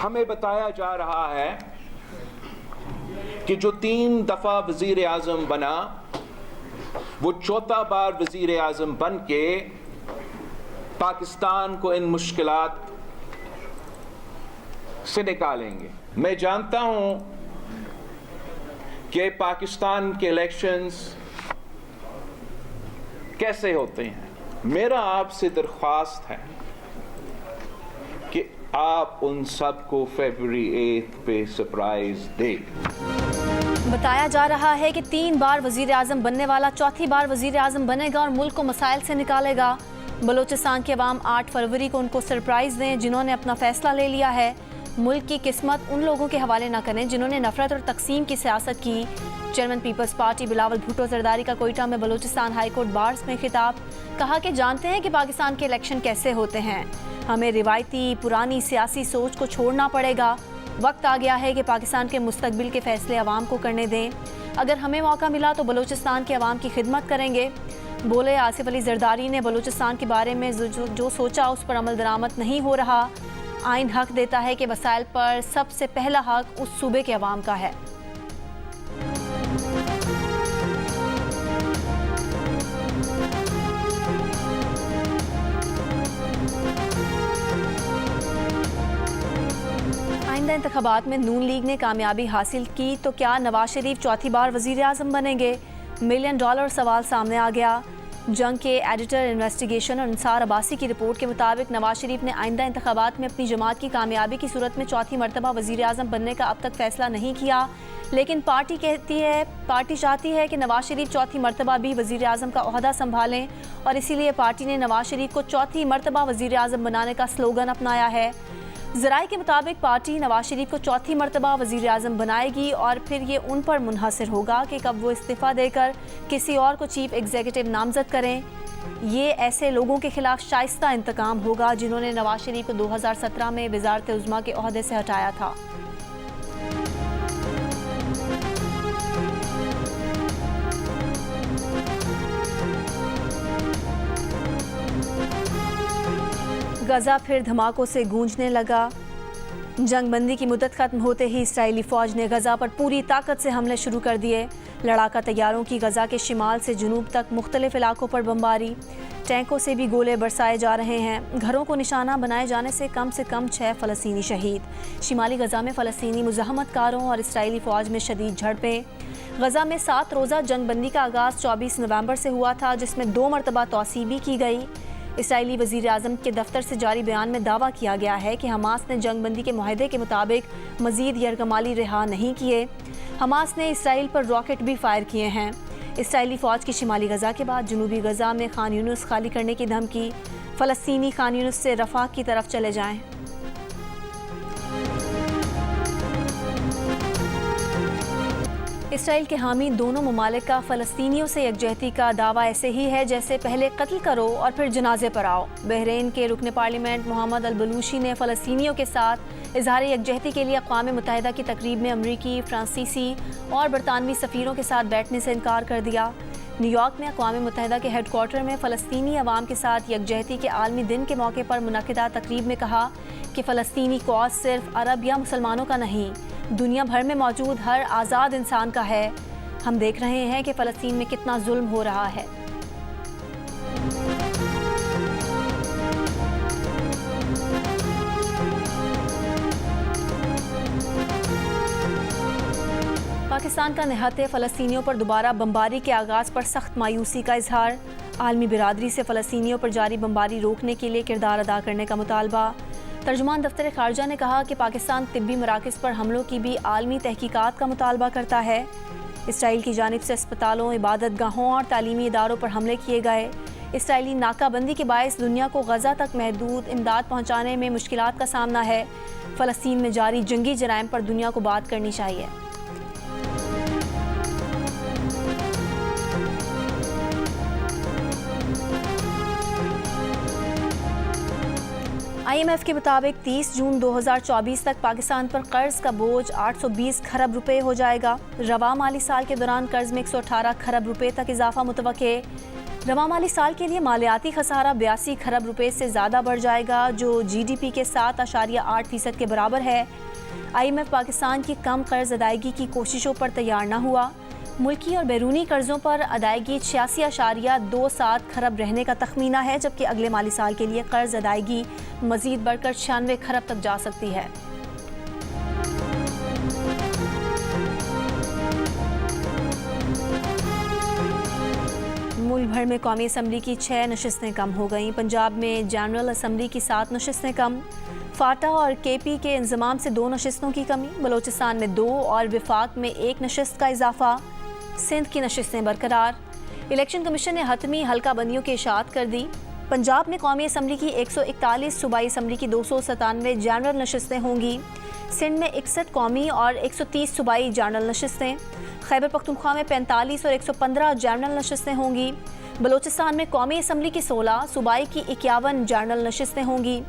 हमें बताया जा रहा है कि जो 3 दफा वजीर आजम बना वो चौथा बार वजीर आजम बन के पाकिस्तान को इन मुश्किलात से निकालेंगे। मैं जानता हूं कि पाकिस्तान के इलेक्शंस कैसे होते हैं। मेरा आपसे दरख्वास्त है कि आप उन सबको फरवरी 8 पे सरप्राइज दें। बताया जा रहा है कि 3 बार वजीर आजम बनने वाला चौथी बार वजीर आजम बनेगा और मुल्क को मसाइल से निकालेगा। बलूचिस्तान के अवाम 8 फरवरी को उनको सरप्राइज दें जिन्होंने अपना फैसला ले लिया है। मुल्क की किस्मत उन लोगों के हवाले न करें जिन्होंने नफरत और तकसीम की सियासत की। Chairman people's party Bilawal Bhutto Zardari का कोयटा में बलूचिस्तान हाई कोर्ट बार्स में खिताब। कहा कि जानते हैं कि पाकिस्तान के इलेक्शन कैसे होते हैं, हमें रिवायती पुरानी सियासी सोच को छोड़ना पड़ेगा। वक्त आ गया है कि पाकिस्तान के मुस्तकबिल के फैसले अवाम को करने दें। अगर हमें मौका मिला तो बलूचिस्तान के अवाम की खिदमत करेंगे, बोले आसिफ अली जरदारी ने। बलूचिस्तान के बारे में जो सोचा उस पर अमल दरामद नहीं हो रहा। आइन हक देता है कि वसाइल पर सबसे पहला हक उस सूबे के अवाम का है। आइंदा इंतखाबात में नून लीग ने कामयाबी हासिल की तो क्या नवाज शरीफ चौथी बार वजीर आजम बनेंगे? $1 मिलियन सवाल सामने आ गया। जंग के एडिटर इन्वेस्टिगेशन और अंसार अब्बासी की रिपोर्ट के मुताबिक नवाज शरीफ ने आइंदा इंतखाबात में अपनी जमात की कामयाबी की सूरत में चौथी मरतबा वजीर आजम बनने का अब तक फैसला नहीं किया। लेकिन पार्टी चाहती है कि नवाज शरीफ चौथी मरतबा भी वजीर आजम का ओहदा संभालें और इसीलिए पार्टी ने नवाज शरीफ को चौथी मरतबा वजीर आजम बनाने का स्लोगन अपनाया है। ज़राए के मुताबिक पार्टी नवाज शरीफ को चौथी मरतबा वज़ीर आज़म बनाएगी और फिर ये उन पर मुनहसर होगा कि कब वो इस्तीफ़ा देकर किसी और को चीफ एग्जीक्यूटिव नामज़द करें। ये ऐसे लोगों के खिलाफ शाइस्ता इंतकाम होगा जिन्होंने नवाज शरीफ को 2017 में वज़ारत उज़्मा के ओहदे से हटाया था। गजा फिर धमाकों से गूंजने लगा। जंगबंदी की मुद्दत खत्म होते ही इसराइली फ़ौज ने गजा पर पूरी ताकत से हमले शुरू कर दिए। लड़ाका तैयारों की गजा के शिमाल से जुनूब तक मुख्तलिफ इलाकों पर बमबारी, टैंकों से भी गोले बरसाए जा रहे हैं। घरों को निशाना बनाए जाने से कम 6 फ़लस्तीनी शहीद। शिमाली गजा में फ़लस्तीनी मुज़ाहमतकारों और इसराइली फ़ौज में शदीद झड़पें। गजा में 7 रोज़ा जंगबंदी का आगाज़ 24 नवंबर से हुआ था, जिसमें 2 मरतबा तौसीह भी की गई। इसराइली वज़ीर आज़म के दफ्तर से जारी बयान में दावा किया गया है कि हमास ने जंगबंदी के मुआहदे के मुताबिक मज़ीद यरगमाली रिहा नहीं किए। हमास ने इसराइल पर रॉकेट भी फायर किए हैं। इसराइली फ़ौज की शिमाली गजा के बाद जनूबी गजा में खान यूनुस खाली करने की धमकी। फ़लस्तीनी खान यूनुस से रफ़ा की तरफ चले जाएं। इसराइल के हामी दोनों ममालिक का फ़लस्तीनियों से यकजहती का दावा ऐसे ही है जैसे पहले कत्ल करो और फिर जनाजे पर आओ। बहरीन के रुकन पार्लियामेंट मोहम्मद अल बलूची ने फ़लस्तीनियों के साथ इजहार यकजहती के लिए अक़वाम मुत्तहिदा की तकरीब में अमरीकी, फ्रांसीसी और बरतानवी सफ़ीरों के साथ बैठने से इनकार कर दिया। न्यूयॉर्क में अक़वाम मुत्तहिदा के हेडक्वार्टर में फ़लस्तीनी अवाम के साथ यकजहती के आलमी दिन के मौके पर मुनक़िदा तकरीब में कहा कि फ़लस्तीनी कौस सिर्फ अरब या मुसलमानों का नहीं, दुनिया भर में मौजूद हर आज़ाद इंसान का है। हम देख रहे हैं कि फ़लस्तीन में कितना जुल्म हो रहा है। पाकिस्तान का निहत्ते फ़लस्तीनियों पर दोबारा बमबारी के आगाज़ पर सख्त मायूसी का इजहार। आलमी बिरादरी से फ़लस्तीनियों पर जारी बमबारी रोकने के लिए किरदार अदा करने का मुतालबा। तर्जुमान दफ्तर खारजा ने कहा कि पाकिस्तान तिब्बी मराकज़ पर हमलों की भी आलमी तहकीकात का मुतालबा करता है। इसराइल की जानिब से अस्पतालों, इबादत गाहों और तालीमी इदारों पर हमले किए गए। इसराइली नाकाबंदी के बायस दुनिया को गजा तक महदूद इमदाद पहुँचाने में मुश्किलात का सामना है। फ़लस्तीन में जारी जंगी जराइम पर दुनिया को बात करनी चाहिए। IMF के मुताबिक 30 जून 2024 तक पाकिस्तान पर कर्ज का बोझ 820 खरब रुपए हो जाएगा। रवा माली साल के दौरान कर्ज में 118 खरब रुपए तक इजाफा मुतवक्के। रवा माली साल के लिए मालियाती खसारा 82 खरब रुपए से ज़्यादा बढ़ जाएगा, जो GDP के 7.8% के बराबर है। IMF पाकिस्तान की कम कर्ज अदायगी की कोशिशों पर तैयार न हुआ। मुल्की और बैरूनी कर्जों पर अदायगी 86.27 खरब रहने का तखमीना है, जबकि अगले माली साल के लिए कर्ज अदायगी मजीद बढ़कर 96 खरब तक जा सकती है। मुल्क भर में कौमी असम्बली की 6 नशिस्तें कम हो गईं। पंजाब में जनरल असम्बली की 7 नशिस्तें कम, फाटा और KP के इंजमाम से 2 नशिस्तों की कमी, बलोचिस्तान में 2 और विफाक में 1 नशिस्त का इजाफा, सिंध की नशिस्तें बरकरार। इलेक्शन कमीशन ने हतमी हल्का बंदियों की इशाअत कर दी। पंजाब में कौमी असम्बली की 141, सूबाई असम्बली की 297 जनरल नशिस्तें होंगी। सिंध में 61 कौमी और 130 सूबाई जनरल नशिस्तें। खैबर पख्तूनख्वा में 45 और 115 जनरल नशिस्तें होंगी। बलोचिस्तान में कौमी असम्बली की 16, सूबाई की 51 जनरल नशिस्तें होंगी।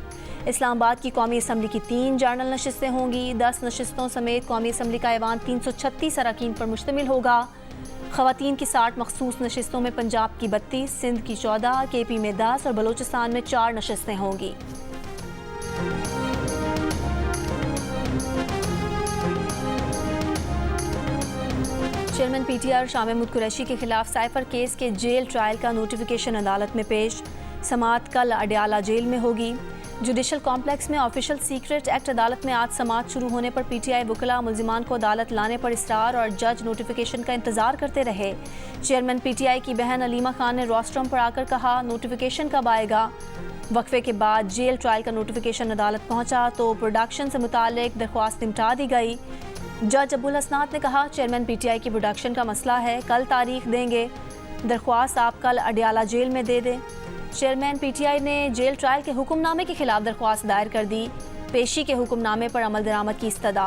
इस्लामाबाद की कौमी असम्बली की 3 जनरल नशिस्तें होंगी। 10 नशिस्तों समेत कौमी असम्बली का ऐवान 336 अरकान पर मुश्तमिल होगा। ख़वातीन की 60 मखसूस नशिस्तों में पंजाब की 32, सिंध की 14, KP में 10 और बलोचिस्तान में 4 नशिस्तें होंगी। चेयरमैन PTI शाह महमूद कुरैशी के खिलाफ साइफर केस के जेल ट्रायल का नोटिफिकेशन अदालत में पेश। समाअत कल अडयाला जेल में होगी। जुडिशल कॉम्प्लेक्स में ऑफिशियल सीक्रेट एक्ट अदालत में आज समाअत शुरू होने पर PTI वकला मुल्जिमान को अदालत लाने पर इसरार और जज नोटिफिकेशन का इंतजार करते रहे। चेयरमैन PTI की बहन अलीमा खान ने रोस्ट्रम पर आकर कहा, नोटिफिकेशन कब आएगा। वक्फे के बाद जेल ट्रायल का नोटिफिकेशन अदालत पहुंचा तो प्रोडक्शन से मुताल्लिक दरख्वास्त निपटा दी गई। जज अब्दुल हसनात ने कहा, चेयरमैन PTI की प्रोडक्शन का मसला है, कल तारीख देंगे, दरख्वास्त आप कल अडयाला जेल में दे दें। चेयरमैन PTI ने जेल ट्रायल के हुक्मनामे के खिलाफ दरख्वास्त दायर कर दी। पेशी के हुक्मनामे पर अमल दरामद की इस्तदा।